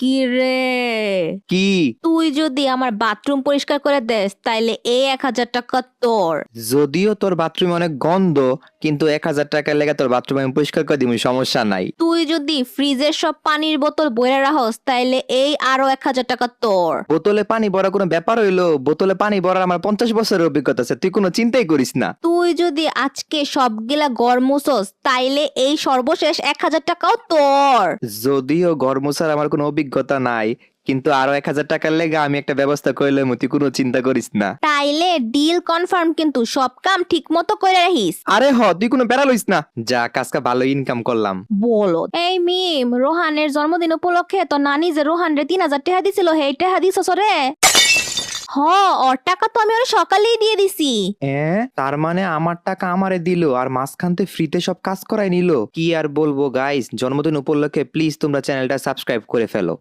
কি রে, কি? তুই যদি আমার বাথরুম পরিষ্কার করে দেস তাইলে এই 1,000 টাকা তোর। যদিও তোর বাথরুমে অনেক গন্ধ, কিন্তু 1,000 টাকার লেগে তোর বাথরুম আমি পরিষ্কার করে দিব, সমস্যা নাই। তুই যদি ফ্রিজের সব পানির বোতল বইরা রাখস তাইলে এই আরো 1,000 টাকা তোর। বোতলে পানি ভরা কোনো ব্যাপার হইলো? বোতলে পানি ভরার আমার 50 বছরের অভিজ্ঞতা আছে, তুই কোনো চিন্তাই করিস না। তুই যদি আজকে সবগুলা ঘর মুছস তাইলে এই সর্বশেষ 1,000 টাকাও তোর। যদিও ঘর মোছার আমার কোনো অভিজ্ঞতা নাই, কিন্তু আরো 1,000 টাকার লেগে আমি একটা ব্যবস্থা করলে তুই কোনো চিন্তা করিস না। তাইলে ডিল কনফার্ম, কিন্তু সব কাম ঠিক মতো করে রাখিস। আরে তুই কোনো প্যারা লইস না, যা কাজকা ভালো ইনকাম করলাম। বলো এই মিম, রোহানের জন্মদিন উপলক্ষে তো নানি যে রোহান রে 3,000 টাকা দিছিল, সেই টাকা দিছস রে? হ, ওর টাকা তো আমি ওর সকালেই দিয়ে দিছি। তার মানে আমার টাকা আমারে দিল আর মাঝখানতে ফ্রিতে সব কাজ করাই নিল। কি আর বলবো গাইস, জন্মদিন উপলক্ষে প্লিজ তোমরা চ্যানেলটা সাবস্ক্রাইব করে ফেলো।